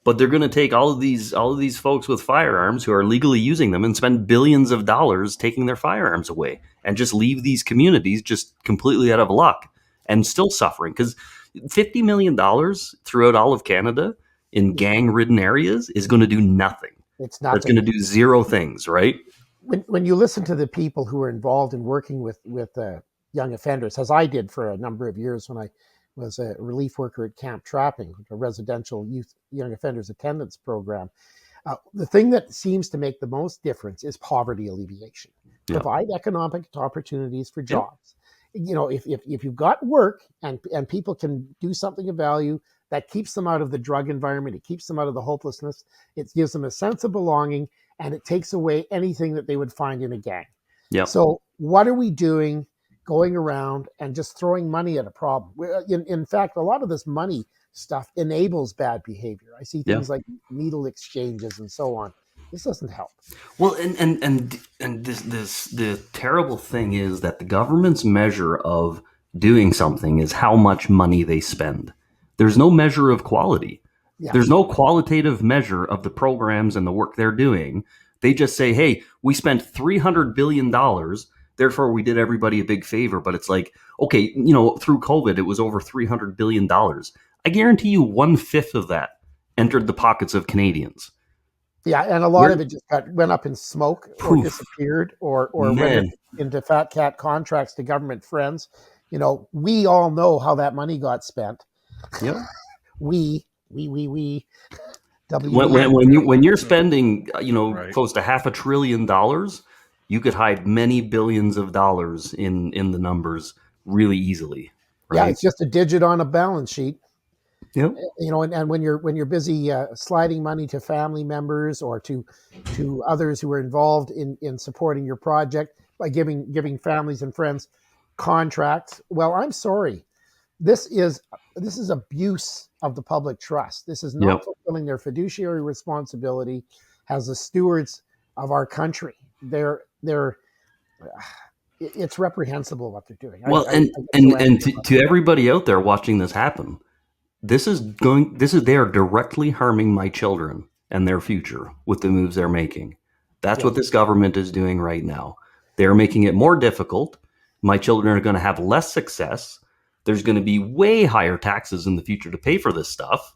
But they're going to take all of these folks with firearms who are legally using them and spend billions of dollars taking their firearms away, and just leave these communities just completely out of luck and still suffering. Because $50 million throughout all of Canada in gang-ridden areas is going to do nothing. It's not. It's going to do zero things, right? When you listen to the people who are involved in working with young offenders, as I did for a number of years when I was a relief worker at Camp Trapping, a residential youth young offenders attendance program. The thing that seems to make the most difference is poverty alleviation. Yeah. Provide economic opportunities for jobs. If you've got work and people can do something of value, that keeps them out of the drug environment, it keeps them out of the hopelessness, it gives them a sense of belonging, and it takes away anything that they would find in a gang. Yeah. So what are we doing going around and just throwing money at a problem? In fact, a lot of this money stuff enables bad behavior. I see things like needle exchanges and so on. This doesn't help. Well, and this the terrible thing is that the government's measure of doing something is how much money they spend. There's no measure of quality. Yeah. There's no qualitative measure of the programs and the work they're doing. They just say, hey, we spent $300 billion, therefore we did everybody a big favor. But it's like, okay, through COVID, it was over $300 billion. I guarantee you 1/5 of that entered the pockets of Canadians. Yeah, and a lot of it just went up in smoke or disappeared or went into fat cat contracts to government friends. We all know how that money got spent. Yep. We. When you're spending, Right. close to $500 billion, you could hide many billions of dollars in the numbers really easily. Right? Yeah, it's just a digit on a balance sheet. Yep. And when you're busy sliding money to family members or to others who are involved in supporting your project by giving families and friends contracts, well, I'm sorry, this is abuse of the public trust. This is not fulfilling their fiduciary responsibility as the stewards of our country. It's reprehensible what they're doing. Well, to everybody out there watching this happen, they are directly harming my children and their future with the moves they're making. That's what this government is doing right now. They're making it more difficult. My children are going to have less success. There's going to be way higher taxes in the future to pay for this stuff.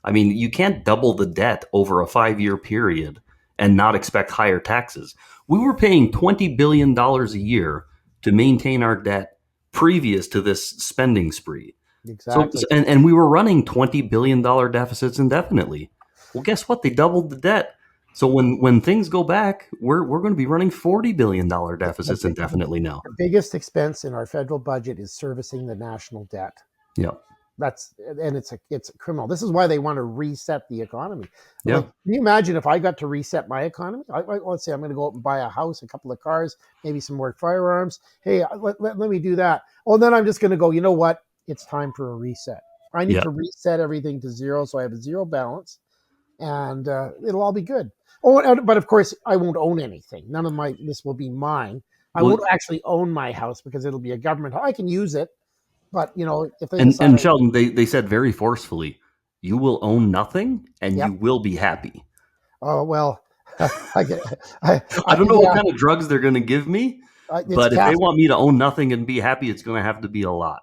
I mean, you can't double the debt over a 5-year period and not expect higher taxes. We were paying $20 billion a year to maintain our debt previous to this spending spree. Exactly. So, and we were running $20 billion deficits indefinitely. Well, guess what? They doubled the debt. So when things go back, we're going to be running $40 billion deficits indefinitely now. The biggest expense in our federal budget is servicing the national debt. Yeah. It's criminal. This is why they want to reset the economy. Yeah. Like, can you imagine if I got to reset my economy? Let's say I'm going to go out and buy a house, a couple of cars, maybe some more firearms. Hey, let me do that. Well, then I'm just going to go, you know what? It's time for a reset. I need to reset everything to zero so I have a zero balance, and it'll all be good. Oh, but of course, I won't own anything. None of this will be mine. I won't actually own my house because it'll be a government. I can use it, but if they and Sheldon, they said very forcefully, you will own nothing and you will be happy. Oh well, I don't know what kind of drugs they're going to give me, but if they want me to own nothing and be happy, it's going to have to be a lot.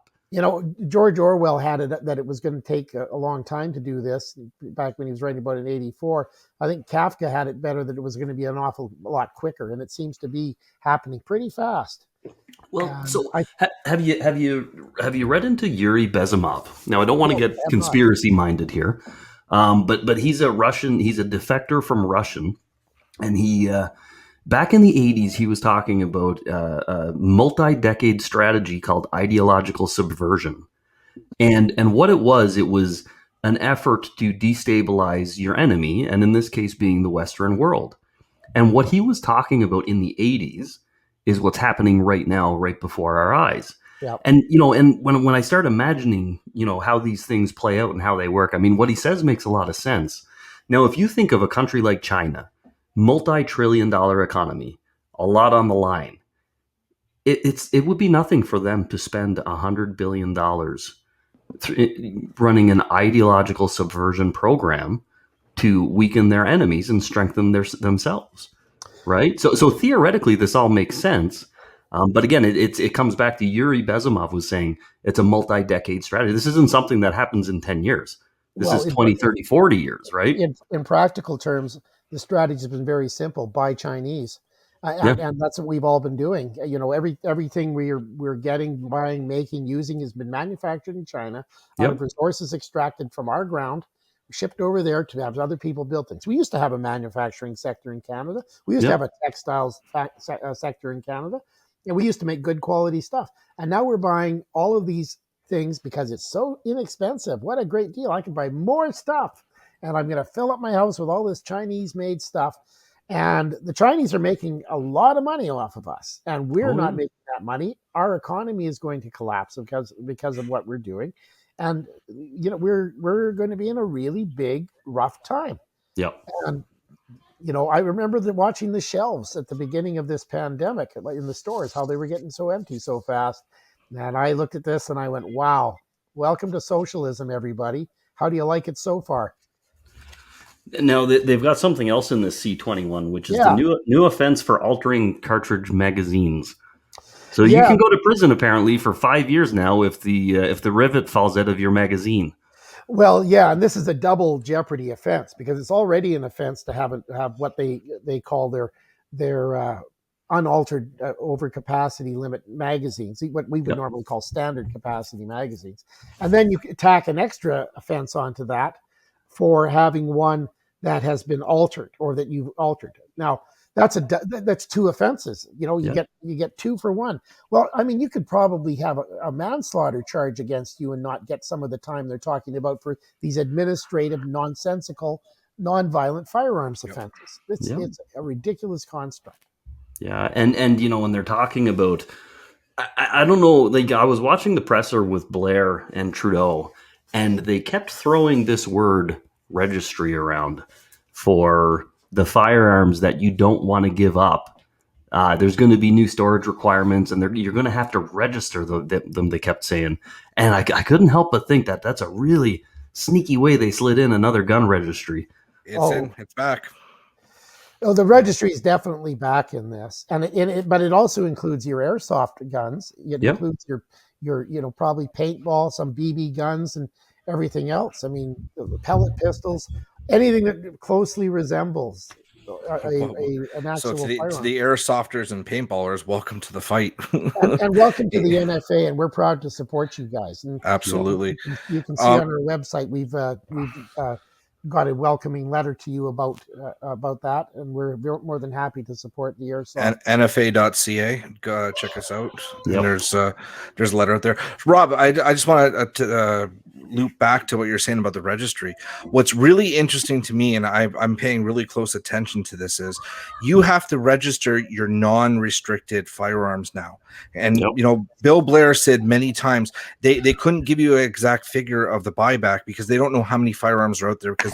George Orwell had it that it was going to take a long time to do this back when he was writing about it in 1984. I think Kafka had it better that it was going to be an awful lot quicker, and it seems to be happening pretty fast. Well, have you read into Yuri Bezimov? Now, I don't want to get conspiracy minded here, but he's a Russian. He's a defector from Russian, and he back in the 80s, he was talking about a multi-decade strategy called ideological subversion. And what it was an effort to destabilize your enemy, and in this case being the Western world. And what he was talking about in the 80s is what's happening right now, right before our eyes. Yeah. And, and when I start imagining, how these things play out and how they work, I mean, what he says makes a lot of sense. Now, if you think of a country like China, multi-trillion-dollar economy, a lot on the line, it would be nothing for them to spend $100 billion running an ideological subversion program to weaken their enemies and strengthen themselves, right? So theoretically, this all makes sense. But again, it comes back to Yuri Bezimov was saying it's a multi-decade strategy. This isn't something that happens in 10 years. This is 20, 30, 40 years, right? In practical terms, the strategy has been very simple: buy Chinese. And that's what we've all been doing. Everything we're getting, buying, making, using has been manufactured in China out of resources extracted from our ground, shipped over there to have other people build things. We used to have a manufacturing sector in Canada. We used to have a textiles sector in Canada. And we used to make good quality stuff. And now we're buying all of these things because it's so inexpensive. What a great deal. I can buy more stuff. And I'm going to fill up my house with all this Chinese-made stuff. And the Chinese are making a lot of money off of us, and we're not making that money. Our economy is going to collapse because of what we're doing, and we're going to be in a really big, rough time. Yeah. And I remember watching the shelves at the beginning of this pandemic in the stores, how they were getting so empty so fast. And I looked at this and I went, "Wow, welcome to socialism, everybody. How do you like it so far?" Now they've got something else in this C21, which is the new offense for altering cartridge magazines. So you can go to prison apparently for 5 years now if the rivet falls out of your magazine. Well, yeah, and this is a double jeopardy offense because it's already an offense to have what they call their unaltered overcapacity limit magazines, what we would normally call standard capacity magazines, and then you tack an extra offense onto that for having one that has been altered or that you've altered. Now that's two offenses. You get two for one. Well, I mean, you could probably have a manslaughter charge against you and not get some of the time they're talking about for these administrative, nonsensical, nonviolent firearms offenses. It's a ridiculous construct. Yeah, and when they're talking about, I don't know, like I was watching the presser with Blair and Trudeau, and they kept throwing this word registry around for the firearms that you don't want to give up. There's going to be new storage requirements, and you're going to have to register them, they kept saying. And I couldn't help but think that that's a really sneaky way they slid in another gun registry. It's back. Oh, the registry is definitely back in this, but it also includes your airsoft guns. It includes your probably paintball, some BB guns, and everything else. I mean, pellet pistols, anything that closely resembles an actual so to firearm. the airsofters and paintballers, welcome to the fight. and welcome to the NFA, and we're proud to support you guys. And absolutely. You can see on our website we've got a welcoming letter to you about that, and we're more than happy to support the Airsoft. NFA.ca, go check us out. And there's a letter out there. Rob, I just want to loop back to what you're saying about the registry. What's really interesting to me, and I'm paying really close attention to this, is you have to register your non-restricted firearms now. And Bill Blair said many times they couldn't give you an exact figure of the buyback because they don't know how many firearms are out there because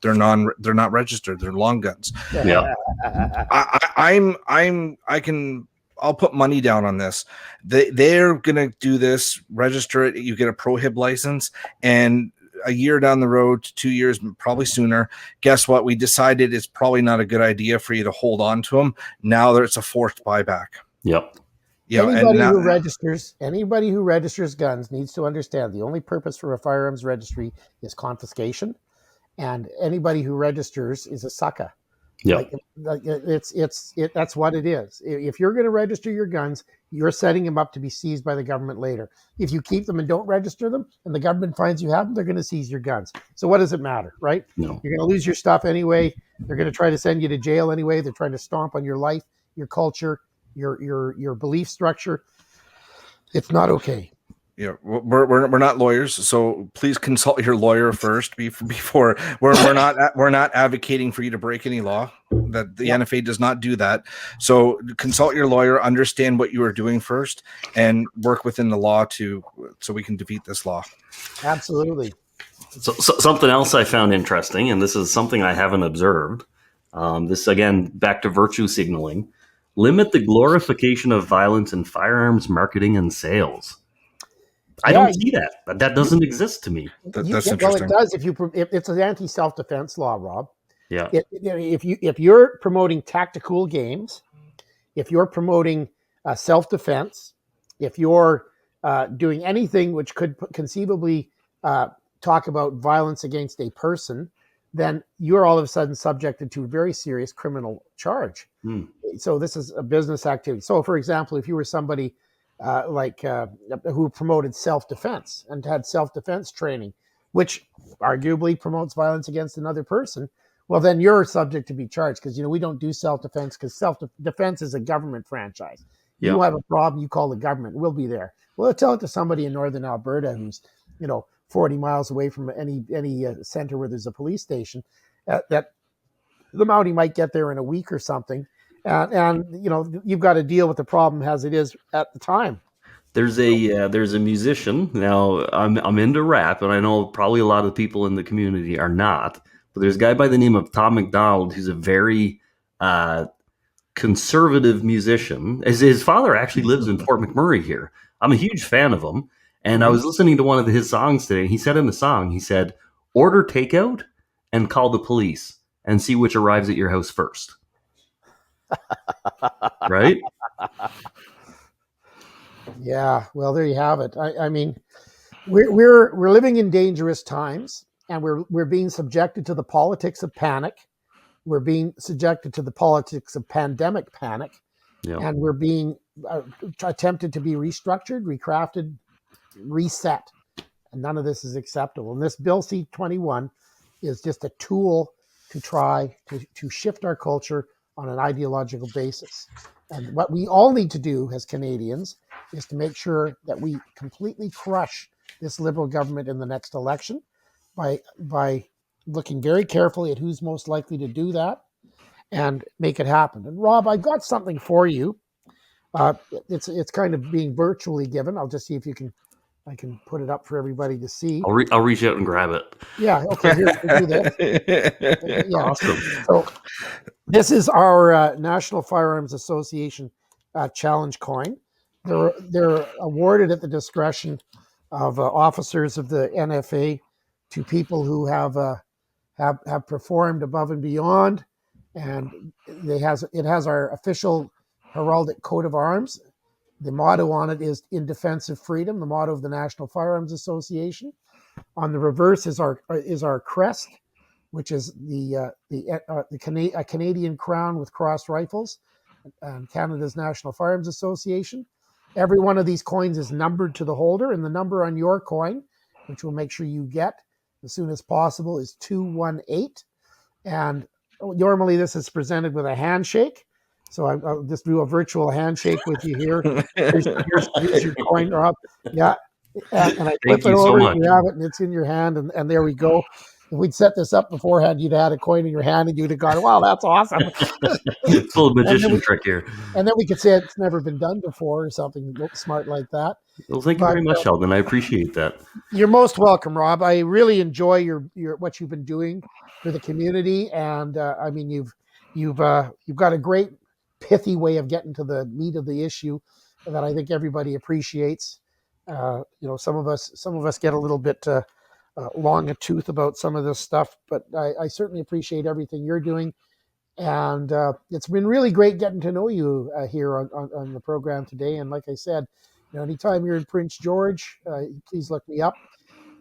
they're not registered. They're long guns. Yeah. I'll put money down on this. They're gonna do this, register it. You get a prohib license, and a year down the road, 2 years, probably sooner. Guess what? We decided it's probably not a good idea for you to hold on to them. Now it's a forced buyback. Yep. Anybody who registers guns needs to understand the only purpose for a firearms registry is confiscation, and anybody who registers is a sucker. Yeah, that's what it is. If you're going to register your guns, you're setting them up to be seized by the government later. If you keep them and don't register them, and the government finds you have them, they're going to seize your guns. So what does it matter, right? No. You're going to lose your stuff anyway. They're going to try to send you to jail anyway. They're trying to stomp on your life, your culture, your belief structure. It's not okay. Yeah, we're not lawyers, so please consult your lawyer first before we're not advocating for you to break any law. That the NFA does not do that. So consult your lawyer, understand what you are doing first, and work within the law so we can defeat this law. Absolutely. So something else I found interesting, and this is something I haven't observed. This again back to virtue signaling. Limit the glorification of violence in firearms marketing and sales. I don't see that. That doesn't exist to me. That's interesting. Well, it does if it's an anti-self-defense law, Rob. Yeah. If you're promoting tactical games, if you're promoting self-defense, if you're doing anything which could conceivably talk about violence against a person, then you're all of a sudden subjected to a very serious criminal charge. So this is a business activity. So, for example, if you were somebody who promoted self-defense and had self-defense training, which arguably promotes violence against another person, well, then you're subject to be charged because, we don't do self-defense because self-defense is a government franchise. Yeah. You have a problem, you call the government. We'll be there. Well, tell it to somebody in northern Alberta who's, 40 miles away from any center where there's a police station, that the Mountie might get there in a week or something. And you've got to deal with the problem as it is at the time. There's a musician now. I'm into rap, and I know probably a lot of people in the community are not. But there's a guy by the name of Tom McDonald who's a very conservative musician. His father actually lives in Fort McMurray here. I'm a huge fan of him, and I was listening to one of his songs today. He said in the song, he said, "Order takeout and call the police and see which arrives at your house first." Right? Yeah, well, there you have it. I mean, we're living in dangerous times, and we're being subjected to the politics of panic. We're being subjected to the politics of pandemic panic, and we're being attempted to be restructured, recrafted, reset, and none of this is acceptable. And this Bill C-21 is just a tool to try to shift our culture on an ideological basis. And what we all need to do as Canadians is to make sure that we completely crush this Liberal government in the next election by looking very carefully at who's most likely to do that and make it happen. And Rob, I got something for you. It's kind of being virtually given. I'll just see if I can put it up for everybody to see. I'll reach out and grab it. Yeah. Okay. Here, we'll do this. Yeah. Awesome. So this is our National Firearms Association challenge coin. They're awarded at the discretion of officers of the NFA to people who have performed above and beyond, and it has our official heraldic coat of arms. The motto on it is "In Defense of Freedom," the motto of the National Firearms Association. On the reverse is our crest, which is a Canadian crown with crossed rifles, and Canada's National Firearms Association. Every one of these coins is numbered to the holder, and the number on your coin, which we'll make sure you get as soon as possible, is 218. And normally this is presented with a handshake. So I'll just do a virtual handshake with you here. Here's your coin, Rob. Yeah. And I flip it over, and you have it, and it's in your hand, and there we go. If we'd set this up beforehand, you'd had a coin in your hand, and you'd have gone, "Wow, that's awesome!" It's a little magician trick here. And then we could say it's never been done before, or something smart like that. Well, thank you very much, Sheldon. I appreciate that. You're most welcome, Rob. I really enjoy your what you've been doing for the community, and I mean, you've got a great pithy way of getting to the meat of the issue that I think everybody appreciates. Some of us get a little bit long a tooth about some of this stuff, but I certainly appreciate everything you're doing, and it's been really great getting to know you here on the program today. And like I said, anytime you're in Prince George, please look me up.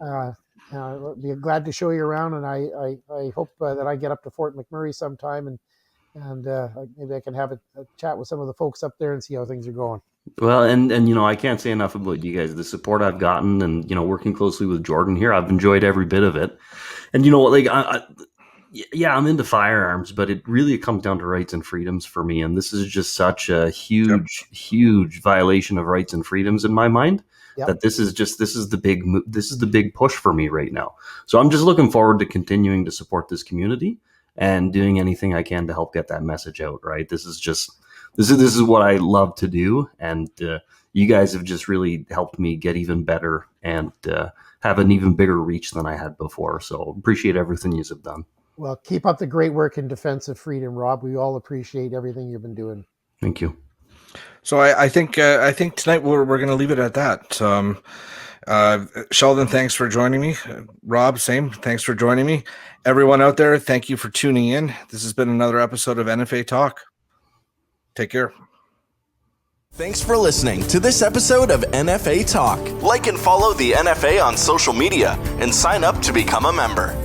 I'll be glad to show you around, and I hope that I get up to Fort McMurray sometime, and maybe I can have a chat with some of the folks up there and see how things are going. Well, and I can't say enough about you guys. The support I've gotten, and working closely with Jordan here, I've enjoyed every bit of it. And I'm into firearms, but it really comes down to rights and freedoms for me. And this is just such a huge violation of rights and freedoms in my mind. Yep. that this is the big push for me right now. So I'm just looking forward to continuing to support this community and doing anything I can to help get that message out. Right. This is what I love to do. And you guys have just really helped me get even better and have an even bigger reach than I had before. So appreciate everything you have done. Well, keep up the great work in defense of freedom, Rob. We all appreciate everything you've been doing. Thank you. So I think tonight we're going to leave it at that. Sheldon, thanks for joining me. Rob, same. Thanks for joining me. Everyone out there, thank you for tuning in. This has been another episode of NFA Talk. Take care. Thanks for listening to this episode of NFA Talk. Like and follow the NFA on social media and sign up to become a member.